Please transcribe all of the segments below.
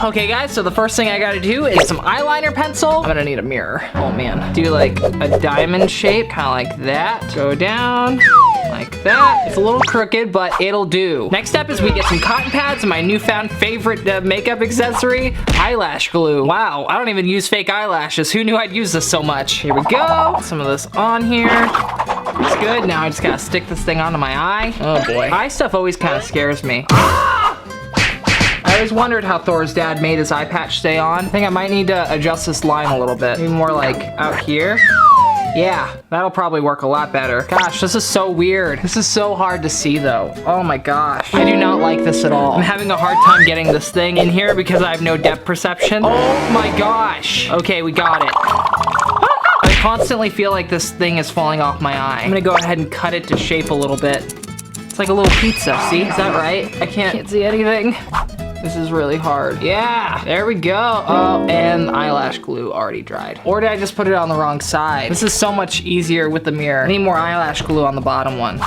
Okay guys, so the first thing I gotta do is some eyeliner pencil. I'm gonna need a mirror. Oh man. Do like a diamond shape, kind of like that. Go down. Like that. It's a little crooked, but it'll do. Next step is we get some cotton pads and my newfound favorite makeup accessory, eyelash glue. Wow, I don't even use fake eyelashes. Who knew I'd use this so much? Here we go. Some of this on here. It's good. Now I just gotta stick this thing onto my eye. Oh boy. Eye stuff always kind of scares me. I always wondered how Thor's dad made his eye patch stay on. I think I might need to adjust this line a little bit. Maybe more like out here. Yeah, that'll probably work a lot better. Gosh, this is so weird. This is so hard to see though. Oh my gosh. I do not like this at all. I'm having a hard time getting this thing in here because I have no depth perception. Oh my gosh. Okay, we got it. I constantly feel like this thing is falling off my eye. I'm gonna go ahead and cut it to shape a little bit. It's like a little pizza, see? Is that right? I can't see anything. This is really hard. Yeah, there we go. Oh, and eyelash glue already dried. Or did I just put it on the wrong side? This is so much easier with the mirror. I need more eyelash glue on the bottom one.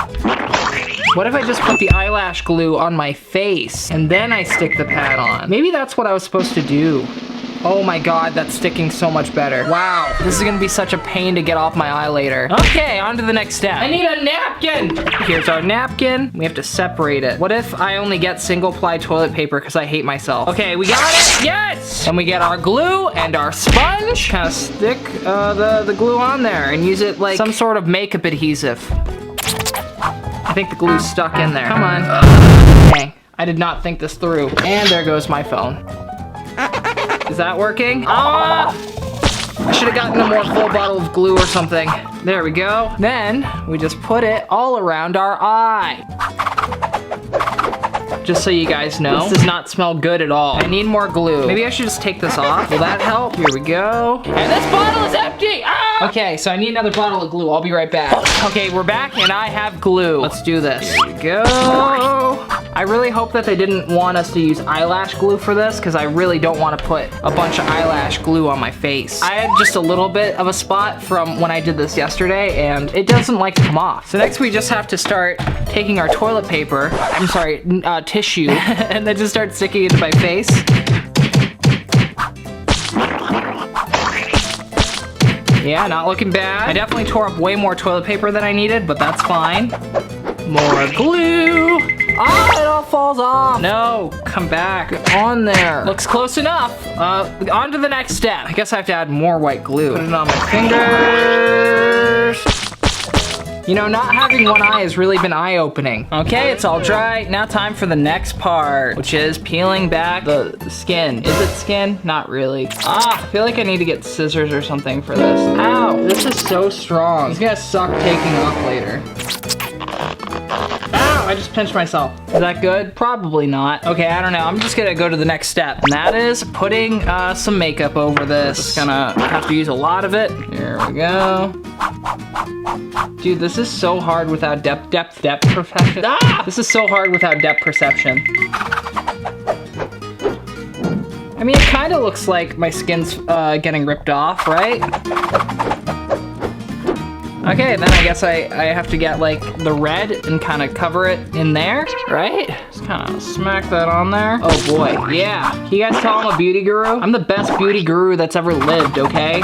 What if I just put the eyelash glue on my face and then I stick the pad on? Maybe that's what I was supposed to do. Oh my god, that's sticking so much better. Wow, this is gonna be such a pain to get off my eye later. Okay, on to the next step. I need a napkin! Here's our napkin. We have to separate it. What if I only get single ply toilet paper because I hate myself? Okay, we got it! Yes! And we get our glue and our sponge. Kind of stick the glue on there and use it like some sort of makeup adhesive. I think the glue's stuck in there. Come on. Dang, I did not think this through. And there goes my phone. Is that working? Ah! I should have gotten a more full bottle of glue or something. There we go. Then we just put it all around our eye. Just so you guys know, this does not smell good at all. I need more glue. Maybe I should just take this off. Will that help? Here we go. And this bottle is empty! Ah! Okay, so I need another bottle of glue. I'll be right back. Okay, we're back and I have glue. Let's do this. Here we go. I really hope that they didn't want us to use eyelash glue for this because I really don't want to put a bunch of eyelash glue on my face. I had just a little bit of a spot from when I did this yesterday and it doesn't like to come off. So next we just have to start taking our toilet paper, I'm sorry, tissue, and then just start sticking it to my face. Yeah, not looking bad. I definitely tore up way more toilet paper than I needed, but that's fine. More glue. Ah, it all falls off. No, come back. Get on there. Looks close enough. On to the next step. I guess I have to add more white glue. Put it on my fingers. You know, not having one eye has really been eye-opening. Okay, it's all dry. Now time for the next part, which is peeling back the skin. Is it skin? Not really. Ah, I feel like I need to get scissors or something for this. Ow, this is so strong. It's gonna suck taking off later. Ow, I just pinched myself. Is that good? Probably not. Okay, I don't know. I'm just gonna go to the next step. And that is putting some makeup over this. Just gonna have to use a lot of it. Here we go. Dude, this is so hard without depth perception. Ah! This is so hard without depth perception. I mean, it kind of looks like my skin's getting ripped off, right? Okay, then I guess I have to get like the red and kind of cover it in there, right? Just kind of smack that on there. Oh boy, yeah. Can you guys tell I'm a beauty guru? I'm the best beauty guru that's ever lived, okay?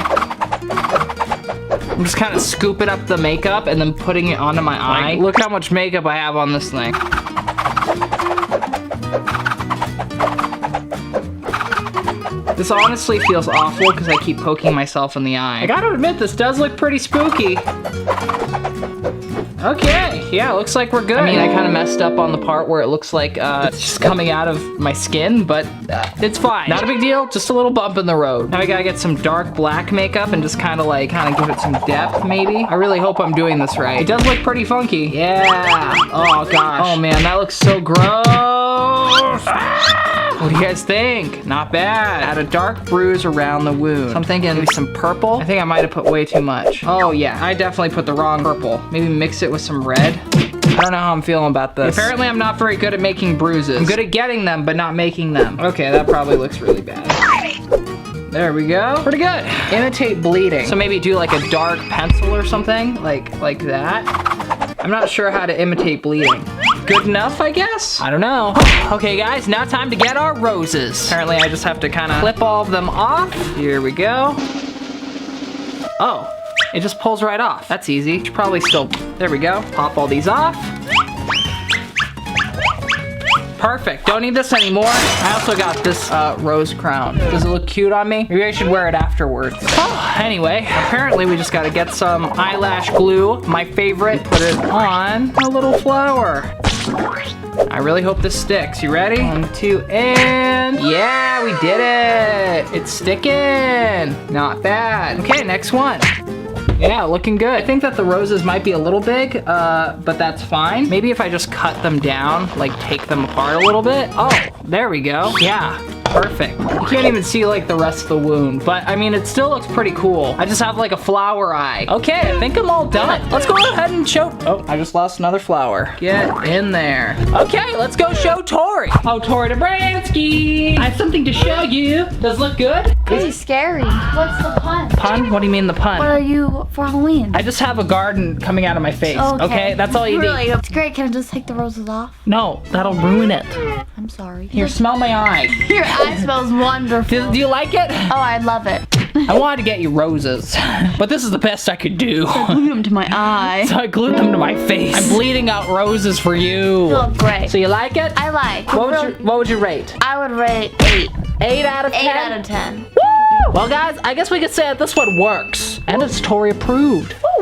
I'm just kind of scooping up the makeup and then putting it onto my eye. Look how much makeup I have on this thing. This honestly feels awful because I keep poking myself in the eye. I gotta admit, this does look pretty spooky. Okay, yeah, looks like we're good. I mean, I kind of messed up on the part where it looks like it's just coming out of my skin, but it's fine. Not a big deal, just a little bump in the road. Now we gotta get some dark black makeup and just kind of give it some depth, maybe. I really hope I'm doing this right. It does look pretty funky. Yeah. Oh gosh. Oh man, that looks so gross. What do you guys think? Not bad. Add a dark bruise around the wound. So I'm thinking maybe some purple. I think I might have put way too much. Oh yeah, I definitely put the wrong purple. Maybe mix it with some red. I don't know how I'm feeling about this. Apparently I'm not very good at making bruises. I'm good at getting them, but not making them. Okay, that probably looks really bad. There we go. Pretty good. Imitate bleeding. So maybe do like a dark pencil or something, like that. I'm not sure how to imitate bleeding. good enough, I guess? I don't know. Okay, guys, now time to get our roses. Apparently, I just have to kind of clip all of them off. Here we go. Oh, it just pulls right off. That's easy. Should probably still, there we go. Pop all these off. Perfect, don't need this anymore. I also got this rose crown. Does it look cute on me? Maybe I should wear it afterwards. Oh, anyway, apparently we just gotta get some eyelash glue, my favorite. Put it on a little flower. I really hope this sticks. You ready? 1, 2, and yeah, we did it. It's sticking. Not bad. Okay, next one. Yeah, looking good. I think that the roses might be a little big, but that's fine. Maybe if I just cut them down, like take them apart a little bit. Oh, there we go. Yeah, perfect. You can't even see like the rest of the wound, but I mean, it still looks pretty cool. I just have like a flower eye. Okay, I think I'm all done. Let's go ahead and show, oh, I just lost another flower. Get in there. Okay, let's go show Tori. Oh, Tori Dobransky. I have something to show you. Does it look good? Pretty scary. What's the pun? Pun? What do you mean the pun? What are you for Halloween? I just have a garden coming out of my face, okay? That's all you really? need. It's great. Can I just take the roses off? No, that'll ruin it. I'm sorry. Here, smell my eye. Your eye smells wonderful. Do you like it? Oh, I love it. I wanted to get you roses, but this is the best I could do. Glue them to my eye. So I glued them to my face. I'm bleeding out roses for you. You look great. So you like it? I like. What would you rate? I would rate 8. 8 out of 10? 8 out of 10. Woo! Well, guys, I guess we could say that this one works. And it's Tori approved.